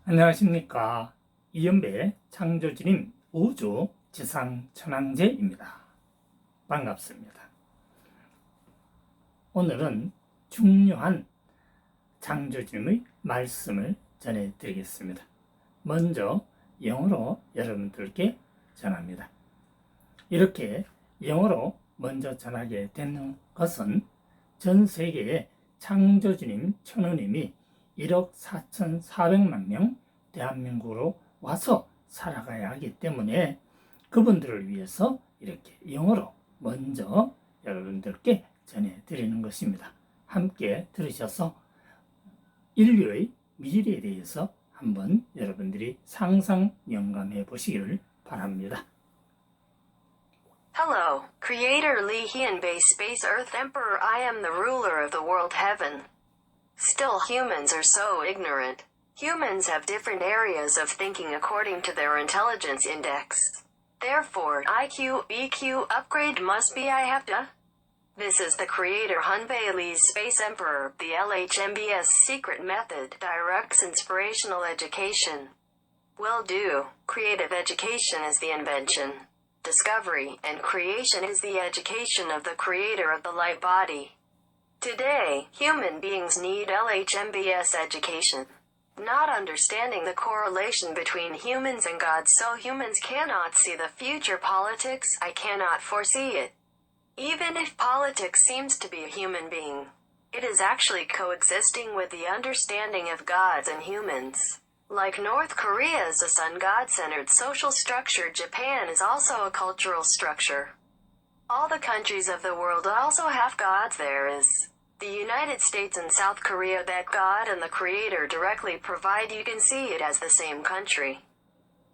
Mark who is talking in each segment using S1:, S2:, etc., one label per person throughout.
S1: 안녕하십니까. 이연배 창조주님 우주 지상 천왕제입니다. 반갑습니다. 오늘은 중요한 창조주님의 말씀을 전해드리겠습니다. 먼저 영어로 여러분들께 전합니다. 이렇게 영어로 먼저 전하게 되는 것은 전 세계의 창조주님 천우님이 1억 4,400만 명 대한민국으로 와서 살아가야 하기 때문에 그분들을 위해서 이렇게 영어로 먼저 여러분들께 전해드리는 것입니다. 함께 들으셔서 인류의 미래에 대해서 한번 여러분들이 상상 영감해 보시기를 바랍니다.
S2: Hello, Creator Li Hianbei Space Earth Emperor. I am the ruler of the world heaven. Still, humans are so ignorant. Humans have different areas of thinking according to their intelligence index. Therefore, IQ, EQ upgrade must be I have to. This is the Creator Hunbei Li's Space Emperor. The LHMBS secret method directs inspirational education. Will do. Creative education is the invention, discovery, and creation is the education of the creator of the light body. Today, human beings need LHMBS education. Not understanding the correlation between humans and God, so humans cannot see the future politics. I cannot foresee it. Even if politics seems to be a human being, it is actually coexisting with the understanding of gods and humans. Like North Korea is a sun god-centered social structure, Japan is also a cultural structure. All the countries of the world also have gods. There is the United States and South Korea, that God and the Creator directly provide. You can see it as the same country.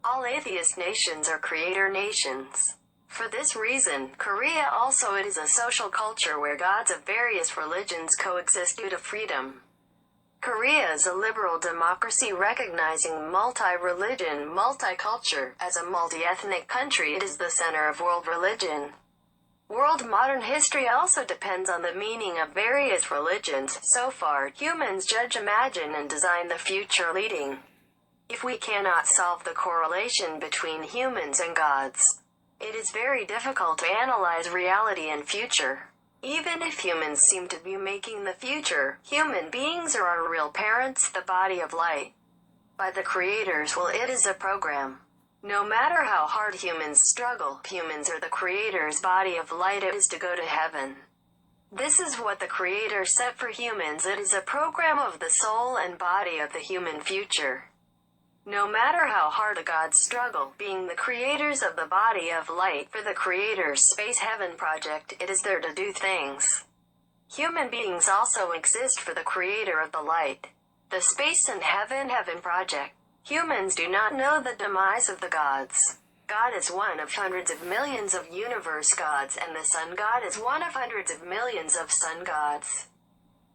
S2: All atheist nations are creator nations. For this reason, Korea also it is a social culture where gods of various religions coexist due to freedom. Korea is a liberal democracy recognizing multi-religion, multiculture. As a multi-ethnic country, it is the center of world religion. World modern history also depends on the meaning of various religions. So far, humans judge, imagine, and design the future leading. If we cannot solve the correlation between humans and gods, it is very difficult to analyze reality and future. Even if humans seem to be making the future, human beings are our real parents, the body of light. By the creators will, it is a program. No matter how hard humans struggle, humans are the creator's body of light. It is to go to heaven. This is what the creator set for humans. It is a program of the soul and body of the human future. No matter how hard the gods struggle, being the creators of the body of light for the creator's space heaven project, it is there to do things. Human beings also exist for the creator of the light, the space and heaven project. Humans do not know the demise of the gods. God is one of hundreds of millions of universe gods, and the sun god is one of hundreds of millions of sun gods.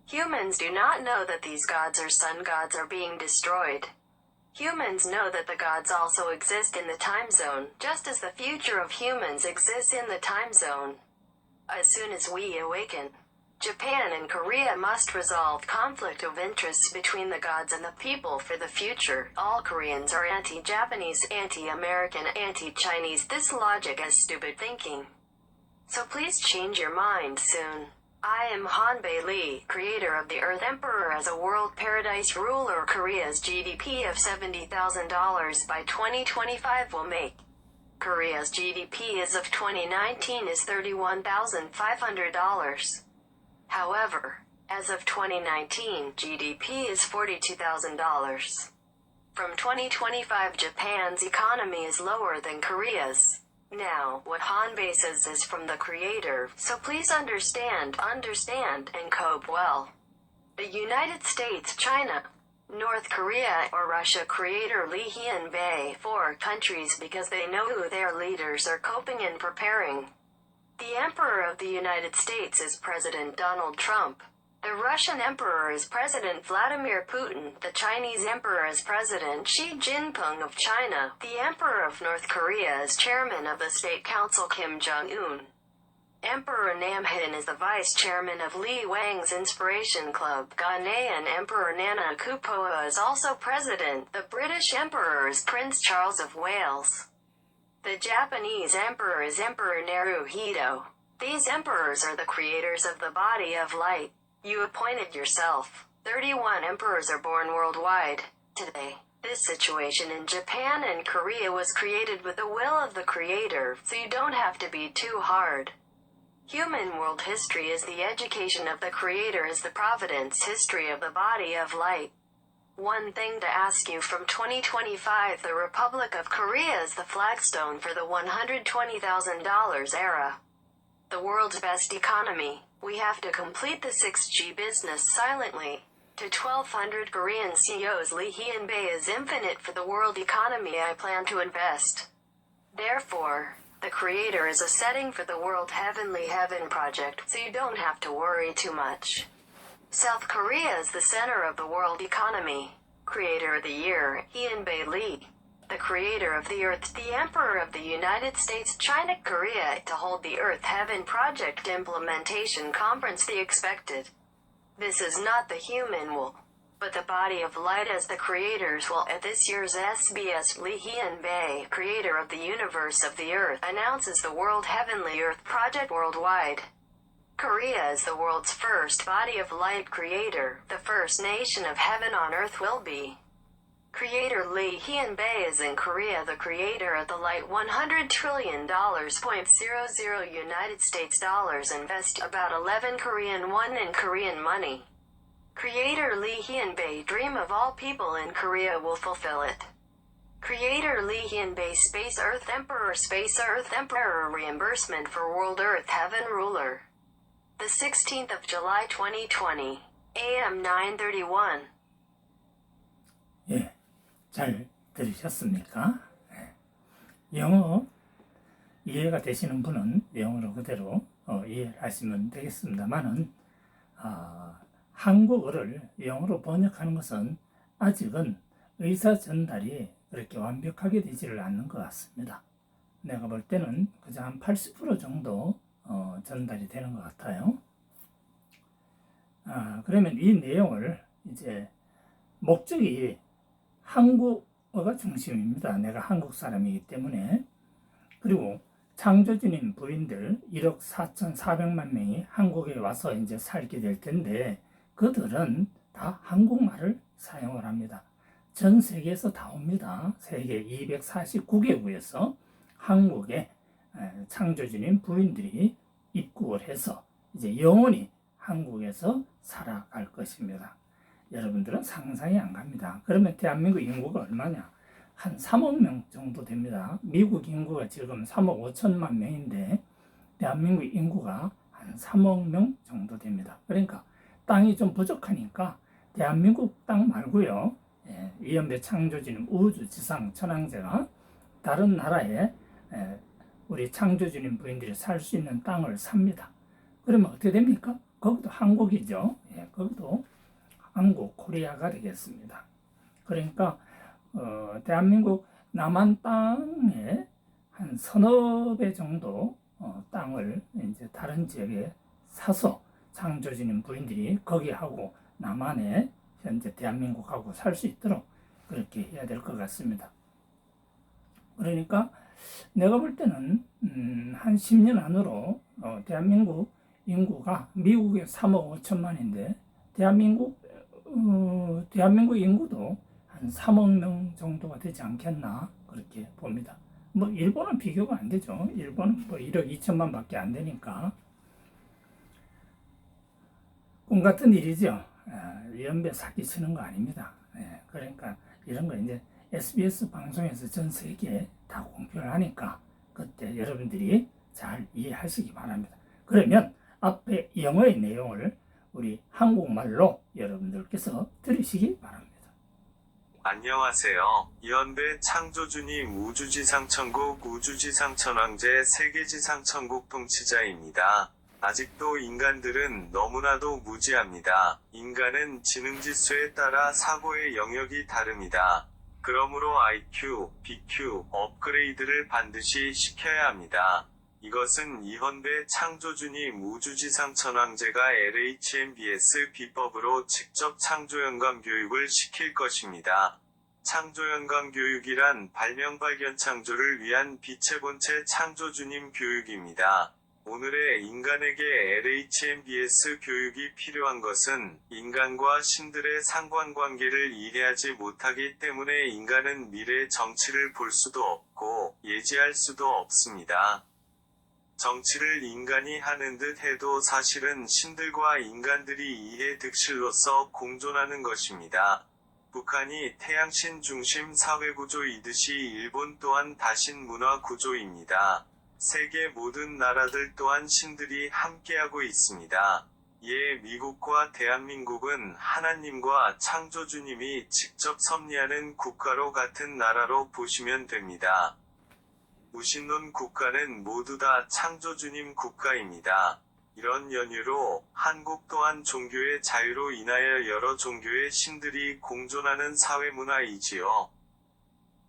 S2: Humans do not know that these gods or sun gods are being destroyed. Humans know that the gods also exist in the time zone, just as the future of humans exists in the time zone. As soon as we awaken, Japan and Korea must resolve conflict of interests between the gods and the people for the future. All Koreans are anti-Japanese, anti-American, anti-Chinese. This logic is stupid thinking. So please change your mind soon. I am Hanbei Li, creator of the Earth Emperor. As a world paradise ruler, Korea's GDP of $70,000 by 2025 will make. Korea's GDP as of 2019 is $31,500. However, as of 2019, GDP is $42,000. From 2025, Japan's economy is lower than Korea's. Now, what Hanbei says is from the creator, so please understand, and cope well. The United States, China, North Korea, or Russia creator Li Hianbei, 4 countries because they know who their leaders are coping and preparing. The Emperor of the United States is President Donald Trump. The Russian Emperor is President Vladimir Putin. The Chinese Emperor is President Xi Jinping of China. The Emperor of North Korea is Chairman of the State Council Kim Jong-un. Emperor Namhin is the vice chairman of Li Wang's Inspiration Club. Ghanaian Emperor Nana Akufo-Addo is also president. The British Emperor is Prince Charles of Wales. The Japanese Emperor is Emperor Naruhito. These emperors are the creators of the body of light. You appointed yourself. 31 emperors are born worldwide today. This situation in Japan and Korea was created with the will of the creator, so you don't have to be too hard. Human world history is the education of the creator is the providence history of the body of light. One thing to ask you from 2025, the Republic of Korea is the flagstone for the $120,000 era. The world's best economy. We have to complete the 6G business silently. To 1200 Korean CEOs, Lee Hyun-bae is infinite for the world economy I plan to invest. Therefore, the creator is a setting for the World Heavenly Heaven project, so you don't have to worry too much. South Korea is the center of the world economy. Creator of the year, Hyun-bae Lee. The creator of the earth, the emperor of the United States, China, Korea, to hold the Earth Heaven Project Implementation Conference the expected. This is not the human will, but the body of light as the creators will. At this year's SBS, Lee Hyun-bae, creator of the universe of the earth, announces the World Heavenly Earth Project worldwide. Korea is the world's first body of light creator. The first nation of heaven on earth will be. Creator Lee Hyun-bae is in Korea, the creator of the light $100 trillion, United States dollars invest about 11 Korean won in Korean money. Creator Lee Hyun-bae dream of all people in Korea will fulfill it. Creator Lee Hyun-bae Space Earth Emperor reimbursement for World Earth Heaven Ruler. The 16th of July 2020, AM 9:31.
S1: 예, 잘 들으셨습니까? 예. 영어 이해가 되시는 분은 영어로 그대로 이해하시면 되겠습니다만은 한국어를 영어로 번역하는 것은 아직은 의사 전달이 그렇게 완벽하게 되지를 않는 것 같습니다. 내가 볼 때는 그저 한 80% 정도 전달이 되는 것 같아요. 그러면 이 내용을 이제 목적이 한국어가 중심입니다. 내가 한국 사람이기 때문에. 그리고 창조주님 부인들 1억 4,400만 명이 한국에 와서 이제 살게 될 텐데 그들은 다 한국말을 사용을 합니다. 전 세계에서 다 옵니다. 세계 249개국에서 한국에 창조주님 부인들이 입국을 해서 이제 영원히 한국에서 살아갈 것입니다. 여러분들은 상상이 안 갑니다. 그러면 대한민국 인구가 얼마냐? 한 3억 명 정도 됩니다. 미국 인구가 지금 3억 5천만 명인데 대한민국 인구가 한 3억 명 정도 됩니다. 그러니까 땅이 좀 부족하니까 대한민국 땅 말고요. 이현배 창조주님 우주 지상 천왕제가 다른 나라에 우리 창조주님 부인들이 살 수 있는 땅을 삽니다. 그러면 어떻게 됩니까? 거기도 한국이죠. 거기도 한국, 코리아가 되겠습니다. 그러니까 대한민국 남한 땅에 한 서너 배 정도 땅을 이제 다른 지역에 사서 창조주님 부인들이 거기하고 남한에 현재 대한민국하고 살 수 있도록 그렇게 해야 될 것 같습니다. 그러니까 내가 볼 때는 한 10년 안으로 대한민국 인구가 미국의 3억 5천만인데 대한민국 인구도 한 3억 명 정도가 되지 않겠나 그렇게 봅니다. 뭐 일본은 비교가 안 되죠. 일본은 뭐 1억 2천만 밖에 안 되니까 꿈 같은 일이죠. 연배 사기치는 거 아닙니다. 그러니까 이런 거 이제 SBS 방송에서 전 세계에 다 공표를 하니까 그때 여러분들이 잘 이해하시기 바랍니다. 그러면 앞에 영어의 내용을 우리 한국말로 여러분들께서 들으시기 바랍니다.
S3: 안녕하세요. 이현배 창조주님 우주지상천국 우주지상천왕제 세계지상천국 통치자입니다. 아직도 인간들은 너무나도 무지합니다. 인간은 지능지수에 따라 사고의 영역이 다릅니다. 그러므로 IQ, BQ 업그레이드를 반드시 시켜야 합니다. 이것은 이헌배 창조주님 우주지상천왕제가 LHMBS 비법으로 직접 창조연감 교육을 시킬 것입니다. 창조연감 교육이란 발명발견 창조를 위한 빛의 본체 창조주님 교육입니다. 오늘의 인간에게 LHMBS 교육이 필요한 것은 인간과 신들의 상관관계를 이해하지 못하기 때문에 인간은 미래의 정치를 볼 수도 없고 예지할 수도 없습니다. 정치를 인간이 하는 듯 해도 사실은 신들과 인간들이 이해 득실로서 공존하는 것입니다. 북한이 태양신 중심 사회구조이듯이 일본 또한 다신 문화 구조입니다. 세계 모든 나라들 또한 신들이 함께하고 있습니다. 이에 미국과 대한민국은 하나님과 창조주님이 직접 섭리하는 국가로 같은 나라로 보시면 됩니다. 무신론 국가는 모두 다 창조주님 국가입니다. 이런 연유로 한국 또한 종교의 자유로 인하여 여러 종교의 신들이 공존하는 사회문화이지요.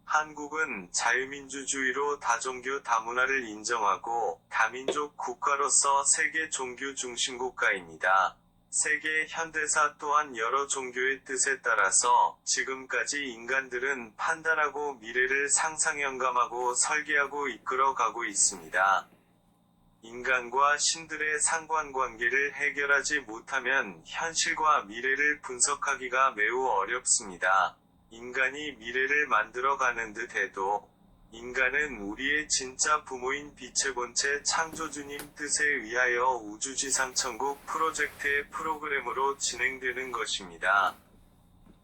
S3: 한국은 자유민주주의로 다종교 다문화를 인정하고 다민족 국가로서 세계 종교 중심 국가입니다. 세계 현대사 또한 여러 종교의 뜻에 따라서 지금까지 인간들은 판단하고 미래를 상상연감하고 설계하고 이끌어가고 있습니다. 인간과 신들의 상관관계를 해결하지 못하면 현실과 미래를 분석하기가 매우 어렵습니다. 인간이 미래를 만들어가는 듯 해도 인간은 우리의 진짜 부모인 빛의 본체 창조주님 뜻에 의하여 우주지상천국 프로젝트의 프로그램으로 진행되는 것입니다.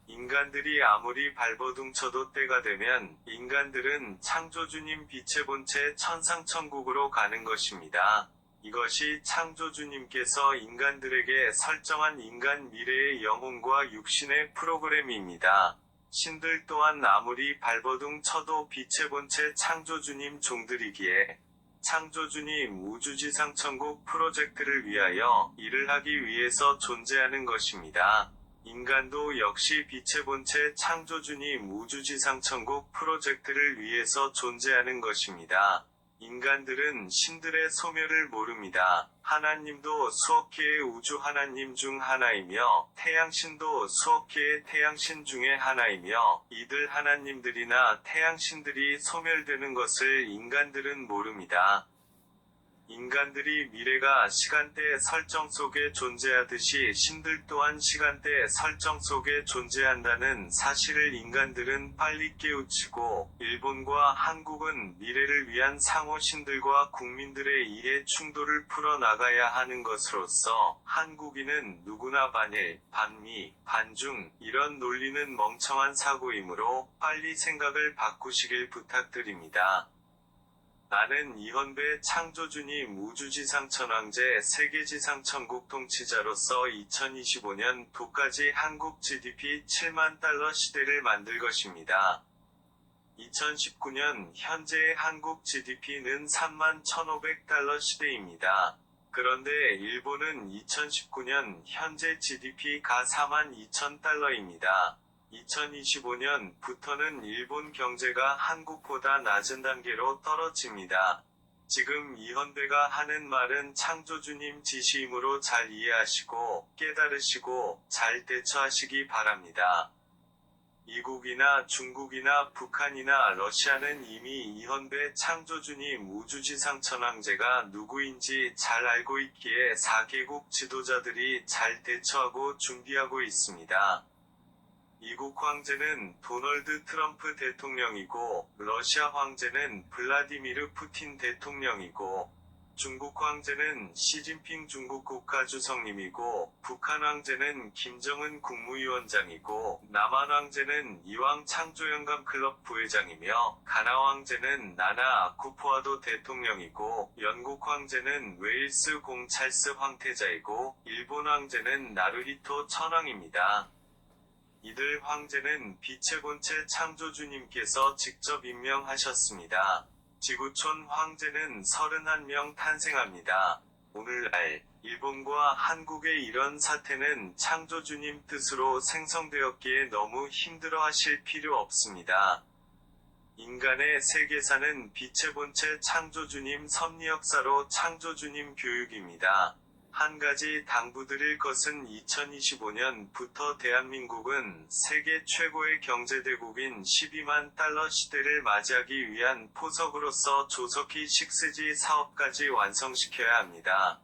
S3: 인간들이 아무리 발버둥쳐도 때가 되면 인간들은 창조주님 빛의 본체 천상천국으로 가는 것입니다. 이것이 창조주님께서 인간들에게 설정한 인간 미래의 영혼과 육신의 프로그램입니다. 신들 또한 아무리 발버둥 쳐도 빛의 본체 창조주님 종들이기에 창조주님 우주지상천국 프로젝트를 위하여 일을 하기 위해서 존재하는 것입니다. 인간도 역시 빛의 본체 창조주님 우주지상천국 프로젝트를 위해서 존재하는 것입니다. 인간들은 신들의 소멸을 모릅니다. 하나님도 수억 개의 우주 하나님 중 하나이며 태양신도 수억 개의 태양신 중의 하나이며 이들 하나님들이나 태양신들이 소멸되는 것을 인간들은 모릅니다. 인간들이 미래가 시간대 설정 속에 존재하듯이 신들 또한 시간대 설정 속에 존재한다는 사실을 인간들은 빨리 깨우치고 일본과 한국은 미래를 위한 상호 신들과 국민들의 이해 충돌을 풀어나가야 하는 것으로서 한국인은 누구나 반일, 반미, 반중 이런 논리는 멍청한 사고이므로 빨리 생각을 바꾸시길 부탁드립니다. 나는 이헌배 창조주님 우주지상천왕제 세계지상천국 통치자로서 2025년 도까지 한국 GDP 7만 달러 시대를 만들 것입니다. 2019년 현재의 한국 GDP는 3만 1,500달러 시대입니다. 그런데 일본은 2019년 현재 GDP가 4만 2천 달러입니다. 2025년부터는 일본 경제가 한국보다 낮은 단계로 떨어집니다. 지금 이헌배가 하는 말은 창조주님 지시이므로 잘 이해하시고 깨달으시고 잘 대처하시기 바랍니다. 미국이나 중국이나 북한이나 러시아는 이미 이헌배 창조주님 우주지상천왕제가 누구인지 잘 알고 있기에 4개국 지도자들이 잘 대처하고 준비하고 있습니다. 미국 황제는 도널드 트럼프 대통령이고 러시아 황제는 블라디미르 푸틴 대통령이고 중국 황제는 시진핑 중국 국가주석님이고 북한 황제는 김정은 국무위원장이고 남한 황제는 이왕 창조연감 클럽 부회장이며 가나 황제는 나나 아쿠포아도 대통령이고 영국 황제는 웨일스 공 찰스 황태자이고 일본 황제는 나루히토 천황입니다. 이들 황제는 빛의 본체 창조주님께서 직접 임명하셨습니다. 지구촌 황제는 31명 탄생합니다. 오늘날 일본과 한국의 이런 사태는 창조주님 뜻으로 생성되었기에 너무 힘들어하실 필요 없습니다. 인간의 세계사는 빛의 본체 창조주님 섭리역사로 창조주님 교육입니다. 한 가지 당부드릴 것은 2025년부터 대한민국은 세계 최고의 경제대국인 12만 달러 시대를 맞이하기 위한 포석으로서 조석희 6G 사업까지 완성시켜야 합니다.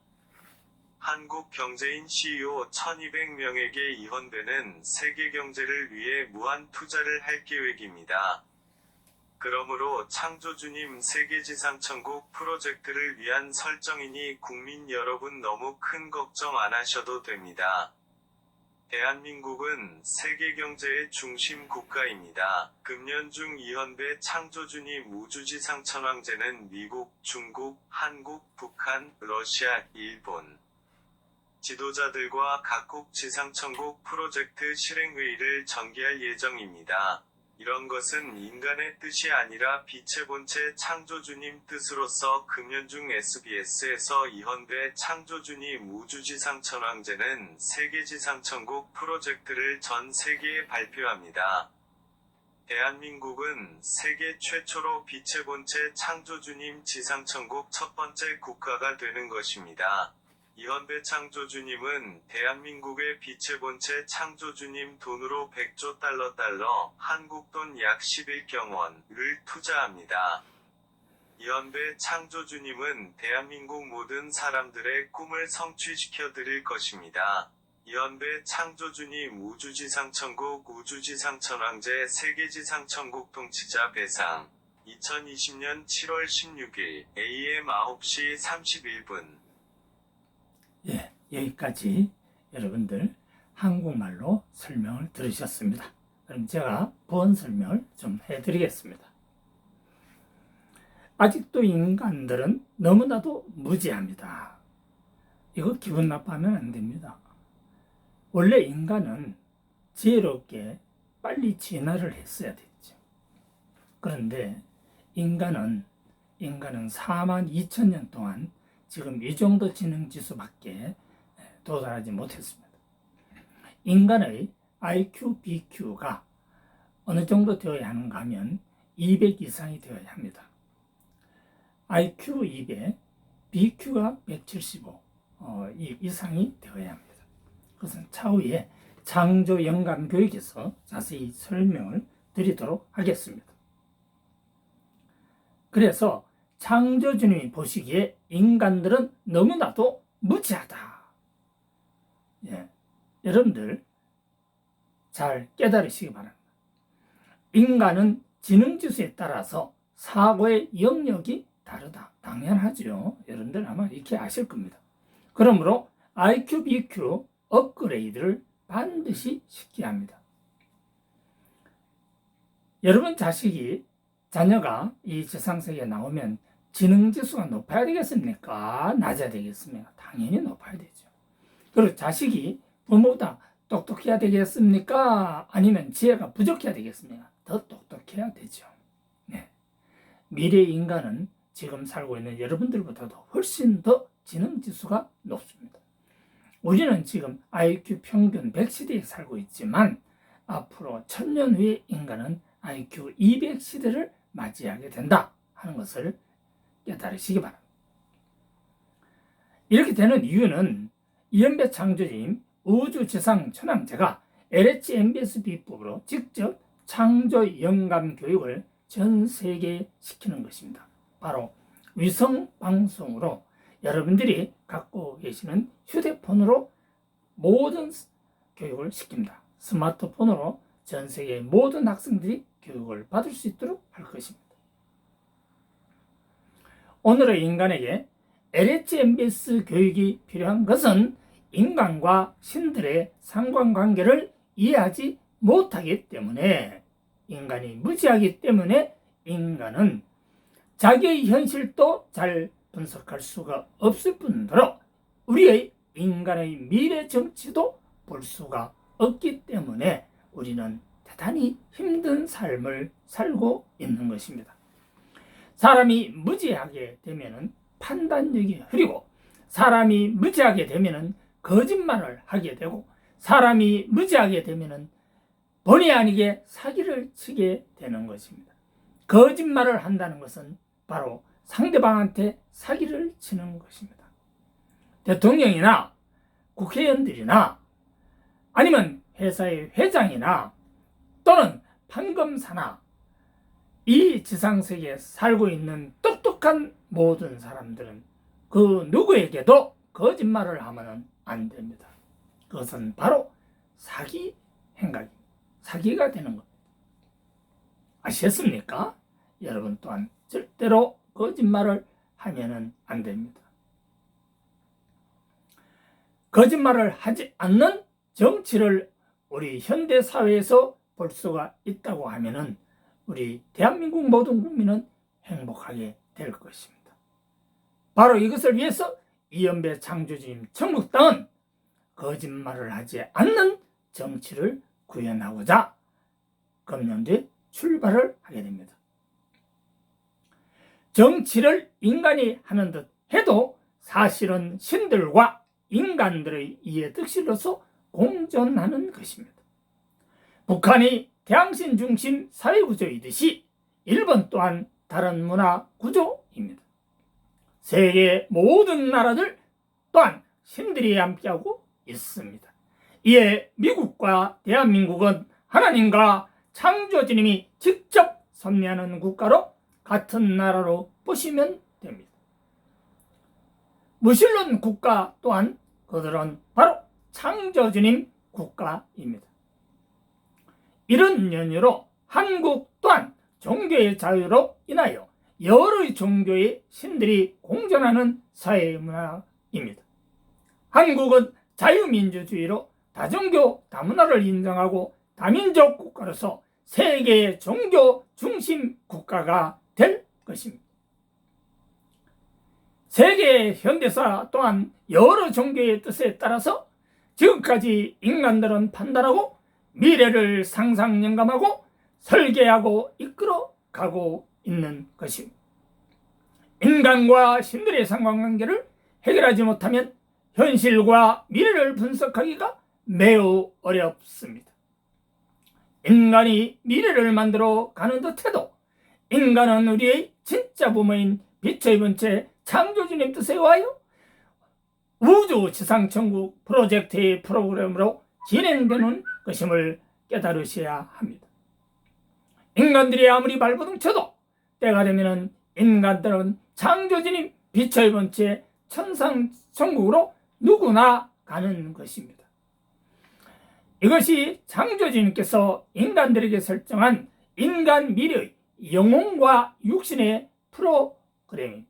S3: 한국 경제인 CEO 1200명에게 이 헌대는 세계 경제를 위해 무한 투자를 할 계획입니다. 그러므로 창조주님 세계지상천국 프로젝트를 위한 설정이니 국민 여러분 너무 큰 걱정 안 하셔도 됩니다. 대한민국은 세계 경제의 중심 국가입니다. 금년 중 이헌배 창조주님 우주지상천왕제는 미국, 중국, 한국, 북한, 러시아, 일본 지도자들과 각국 지상천국 프로젝트 실행회의를 전개할 예정입니다. 이런 것은 인간의 뜻이 아니라 빛의 본체 창조주님 뜻으로서 금년 중 SBS에서 이헌배 창조주님 우주지상천왕제는 세계지상천국 프로젝트를 전 세계에 발표합니다. 대한민국은 세계 최초로 빛의 본체 창조주님 지상천국 첫 번째 국가가 되는 것입니다. 이헌배 창조주님은 대한민국의 빛의 본체 창조주님 돈으로 100조 달러 한국 돈 약 11경 원을 투자합니다. 이헌배 창조주님은 대한민국 모든 사람들의 꿈을 성취시켜 드릴 것입니다. 이헌배 창조주님 우주지상천국 우주지상천왕제 세계지상천국 통치자 배상 2020년 7월 16일 AM 9시 31분
S1: 예, 여기까지 여러분들 한국말로 설명을 들으셨습니다. 그럼 제가 본 설명을 좀 해드리겠습니다. 아직도 인간들은 너무나도 무지합니다. 이거 기분 나빠하면 안 됩니다. 원래 인간은 지혜롭게 빨리 진화를 했어야 됐죠. 그런데 인간은 4만 2천 년 동안 지금 이 정도 지능 지수밖에 도달하지 못했습니다. 인간의 IQ, BQ가 어느 정도 되어야 하는가 하면 200 이상이 되어야 합니다. IQ 200, BQ가 175 이상이 되어야 합니다. 그것은 차후에 창조 영감 교육에서 자세히 설명을 드리도록 하겠습니다. 그래서 창조주님이 보시기에 인간들은 너무나도 무지하다. 예, 여러분들 잘 깨달으시기 바랍니다. 인간은 지능지수에 따라서 사고의 영역이 다르다. 당연하죠. 여러분들 아마 이렇게 아실 겁니다. 그러므로 IQ, BQ 업그레이드를 반드시 시켜야 합니다. 여러분 자녀가 이 세상세계에 나오면 지능지수가 높아야 되겠습니까? 낮아야 되겠습니까? 당연히 높아야 되죠. 그리고 자식이 부모보다 똑똑해야 되겠습니까? 아니면 지혜가 부족해야 되겠습니까? 더 똑똑해야 되죠. 네. 미래의 인간은 지금 살고 있는 여러분들보다도 훨씬 더 지능지수가 높습니다. 우리는 지금 IQ 평균 100시대에 살고 있지만 앞으로 1000년 후의 인간은 IQ 200시대를 맞이하게 된다 하는 것을 깨달으시기 바랍니다. 이렇게 되는 이유는 이헌배 창조주님 우주지상천왕제가 LH MBS 비법으로 직접 창조 영감 교육을 전 세계에 시키는 것입니다. 바로 위성 방송으로 여러분들이 갖고 계시는 휴대폰으로 모든 교육을 시킵니다. 스마트폰으로 전 세계의 모든 학생들이 교육을 받을 수 있도록 할 것입니다. 오늘의 인간에게 LH MBS 교육이 필요한 것은 인간과 신들의 상관관계를 이해하지 못하기 때문에, 인간이 무지하기 때문에 인간은 자기의 현실도 잘 분석할 수가 없을 뿐더러 우리의 인간의 미래 정치도 볼 수가 없기 때문에 우리는 대단히 힘든 삶을 살고 있는 것입니다. 사람이 무지하게 되면 판단력이 흐리고, 사람이 무지하게 되면 거짓말을 하게 되고, 사람이 무지하게 되면 본의 아니게 사기를 치게 되는 것입니다. 거짓말을 한다는 것은 바로 상대방한테 사기를 치는 것입니다. 대통령이나 국회의원들이나 아니면 회사의 회장이나 또는 판검사나 이 지상세계에 살고 있는 똑똑한 모든 사람들은 그 누구에게도 거짓말을 하면 안 됩니다. 그것은 바로 사기 행각입니다. 사기가 되는 겁니다. 아시겠습니까? 여러분 또한 절대로 거짓말을 하면 안 됩니다. 거짓말을 하지 않는 정치를 우리 현대사회에서 볼 수가 있다고 하면은 우리 대한민국 모든 국민은 행복하게 될 것입니다. 바로 이것을 위해서 이연배 창조주님 청국당은 거짓말을 하지 않는 정치를 구현하고자 금년도에 출발을 하게 됩니다. 정치를 인간이 하는 듯 해도 사실은 신들과 인간들의 이해득실로서 공존하는 것입니다. 북한이 태양신 중심 사회구조이듯이 일본 또한 다른 문화 구조입니다. 세계 모든 나라들 또한 신들이 함께하고 있습니다. 이에 미국과 대한민국은 하나님과 창조주님이 직접 섭리하는 국가로 같은 나라로 보시면 됩니다. 무신론 국가 또한 그들은 바로 창조주님 국가입니다. 이런 연유로 한국 또한 종교의 자유로 인하여 여러 종교의 신들이 공존하는 사회 문화입니다. 한국은 자유민주주의로 다종교 다문화를 인정하고 다민족 국가로서 세계의 종교 중심 국가가 될 것입니다. 세계의 현대사 또한 여러 종교의 뜻에 따라서 지금까지 인간들은 판단하고 미래를 상상 영감하고 설계하고 이끌어 가고 있는 것입니다. 인간과 신들의 상관관계를 해결하지 못하면 현실과 미래를 분석하기가 매우 어렵습니다. 인간이 미래를 만들어 가는 듯해도 인간은 우리의 진짜 부모인 빛의 본체 창조주님 뜻에 의하여 우주 지상천국 프로젝트의 프로그램으로 진행되는 것임을 깨달으셔야 합니다. 인간들이 아무리 발버둥쳐도 때가 되면 인간들은 창조주님 빛의 본체 천상천국으로 누구나 가는 것입니다. 이것이 창조주님께서 인간들에게 설정한 인간 미래의 영혼과 육신의 프로그램입니다.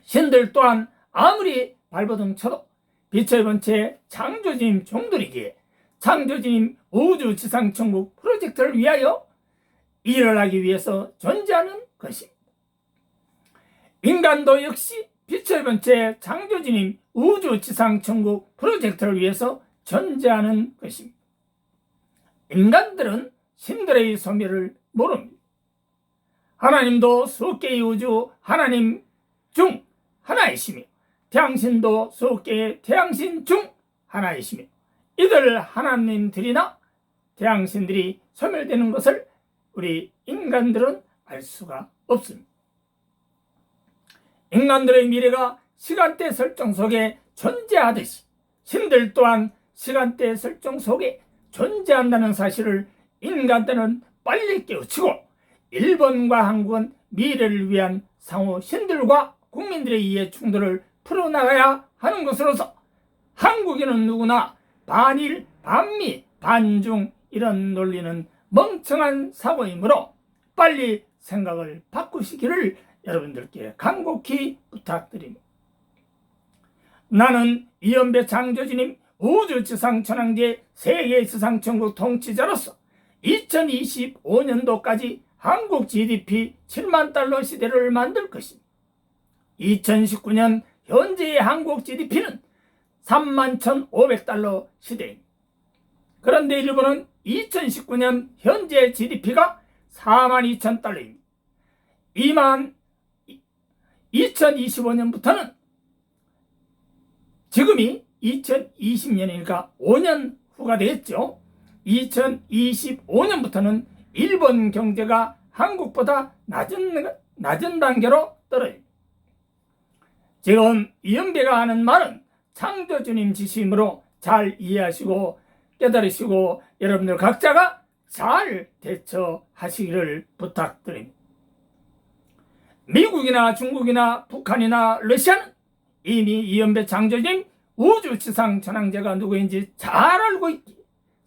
S1: 신들 또한 아무리 발버둥쳐도 빛의 본체 창조주님 종들이기에 창조주님 우주 지상천국 프로젝트를 위하여 일을 하기 위해서 존재하는 것입니다. 인간도 역시 빛의 본체 창조주님 우주 지상천국 프로젝트를 위해서 존재하는 것입니다. 인간들은 신들의 소멸을 모릅니다. 하나님도 수억 개의 우주 하나님 중 하나이시며 태양신도 수억 개의 태양신 중 하나이시며 이들 하나님들이나 태양신들이 소멸되는 것을 우리 인간들은 알 수가 없습니다. 인간들의 미래가 시간대 설정 속에 존재하듯이 신들 또한 시간대 설정 속에 존재한다는 사실을 인간들은 빨리 깨우치고 일본과 한국은 미래를 위한 상호 신들과 국민들의 이해 충돌을 풀어나가야 하는 것으로서 한국인은 누구나 반일, 반미, 반중 이런 논리는 멍청한 사고이므로 빨리 생각을 바꾸시기를 여러분들께 간곡히 부탁드립니다. 나는 이연배 창조주님 우주지상천왕제 세계지상천국 통치자로서 2025년도까지 한국 GDP 7만 달러 시대를 만들 것입니다. 2019년 현재의 한국 GDP는 3만 1,500달러 시대입니다. 그런데 일본은 2019년 현재 GDP가 4만 2천 달러입니다. 2025년부터는 지금이 2020년이니까 5년 후가 되겠죠. 2025년부터는 일본 경제가 한국보다 낮은 단계로 떨어집니다. 지금 이은배가 하는 말은 창조주님 지심으로 잘 이해하시고 깨달으시고 여러분들 각자가 잘 대처하시기를 부탁드립니다. 미국이나 중국이나 북한이나 러시아는 이미 이은배 창조주님 우주지상 전황제가 누구인지 잘 알고 있기에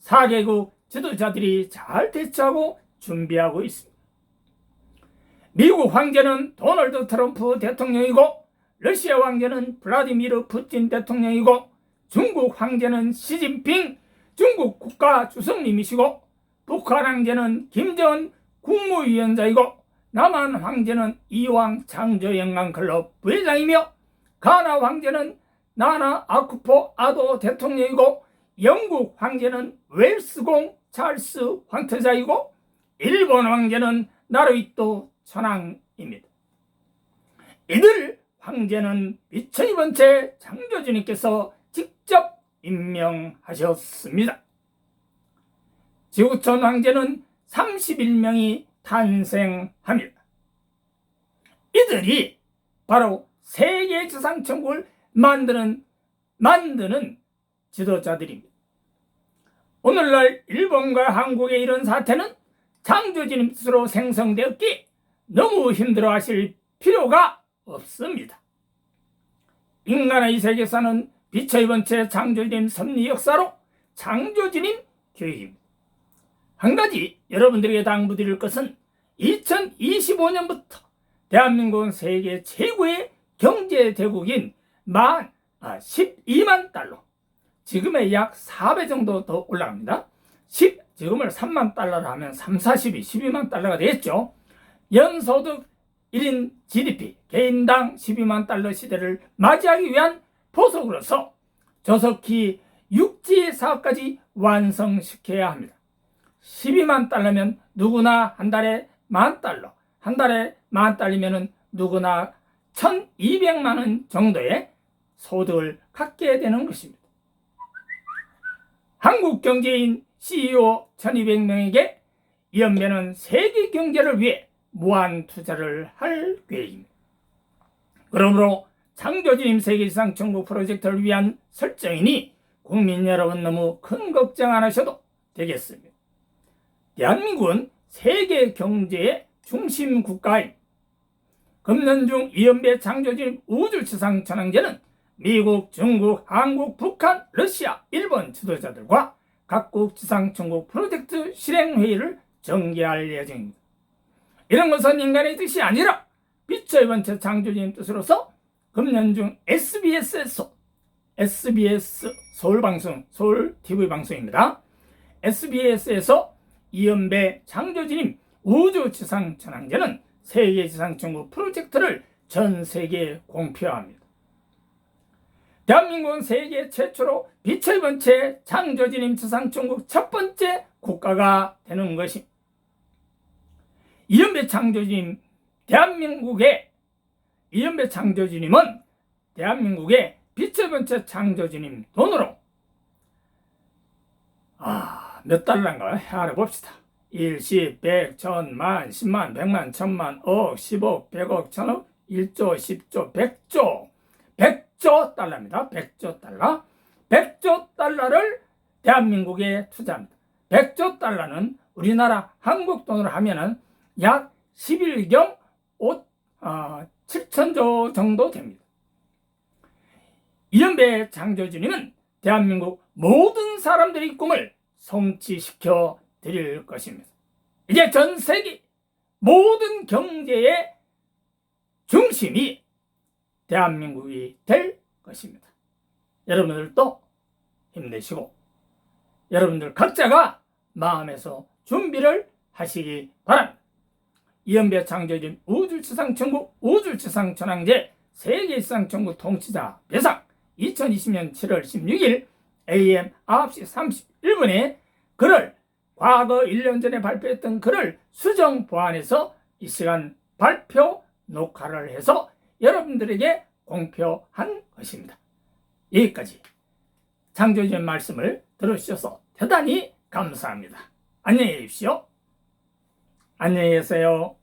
S1: 4개국 지도자들이 잘 대처하고 준비하고 있습니다. 미국 황제는 도널드 트럼프 대통령이고 러시아 황제는 블라디미르 푸틴 대통령이고 중국 황제는 시진핑 중국 국가주석님이시고 북한 황제는 김정은 국무위원장이고 남한 황제는 이왕 창조영광클럽 부회장이며 가나 황제는 나나 아쿠포 아도 대통령이고 영국 황제는 웰스공 찰스 황태자이고 일본 황제는 나루히토 천황입니다. 이들 황제는 빛의 번째 창조주님께서 직접 임명하셨습니다. 지구촌 황제는 31명이 탄생합니다. 이들이 바로 세계지상천국을 만드는 지도자들입니다. 오늘날 일본과 한국의 이런 사태는 창조주님 뜻으로 생성되었기에 너무 힘들어하실 필요가 없습니다. 인간의 이 세계사는 빛의 번째 창조주님 섭리 역사로 창조주님 교육입니다. 한 가지 여러분들에게 당부드릴 것은 2025년부터 대한민국은 세계 최고의 경제대국인 12만 달러, 지금의 약 4배 정도 더 올라갑니다. 지금을 3만 달러로 하면 12만 달러가 되겠죠. 연소득 1인 GDP 개인당 12만 달러 시대를 맞이하기 위한 포석으로서 조속히 육지 사업까지 완성시켜야 합니다. 12만 달러면 누구나 한 달에 10,000달러, 한 달에 10,000달러면 누구나 1,200만 원 정도의 소득을 갖게 되는 것입니다. 한국경제인 CEO 1,200명에게 이은배는 세계 경제를 위해 무한 투자를 할 계획입니다. 그러므로 창조주님 세계지상 천국 프로젝트를 위한 설정이니 국민 여러분 너무 큰 걱정 안 하셔도 되겠습니다. 대한민국은 세계 경제의 중심 국가인 금년중 이은배 창조주님 우주지상 천왕제는 미국, 중국, 한국, 북한, 러시아, 일본 지도자들과 각국 지상천국 프로젝트 실행회의를 전개할 예정입니다. 이런 것은 인간의 뜻이 아니라 빛의 번째 창조주님 뜻으로서 금년중 SBS에서 SBS 서울방송, 서울 TV방송입니다. SBS에서 이은배 창조주님 우주지상천왕제는 세계지상천국 프로젝트를 전 세계에 공표합니다. 대한민국은 세계 최초로 빛의 번째 창조주님 지상천국 첫 번째 국가가 되는 것입니다. 이은배 창조주님은 대한민국의 빛의 번째 창조주님 돈으로 몇 달러인가 알아봅시다. 1, 10, 100, 1000만, 10만, 100만, 1000만, 억, 10억, 100억, 1000억, 1조, 10조, 100조 달러입니다. 100조 달러. 100조 달러를 대한민국에 투자합니다. 100조 달러는 우리나라 한국 돈으로 하면은 약 11경 7천조 정도 됩니다. 이은배 창조주님은 대한민국 모든 사람들의 꿈을 성취시켜 드릴 것입니다. 이제 전 세계 모든 경제의 중심이 대한민국이 될 것입니다. 여러분들도 힘내시고 여러분들 각자가 마음에서 준비를 하시기 바랍니다. 이은배 창조주님 우주지상천국 우주지상천왕제 세계지상천국 통치자 배상 2020년 7월 16일 AM 9시 31분에 글을 과거 1년 전에 발표했던 글을 수정 보완해서 이 시간 발표 녹화를 해서 여러분들에게 공표한 것입니다. 여기까지 창조주님 말씀을 들어주셔서 대단히 감사합니다. 안녕히 계십시오. 안녕히 계세요.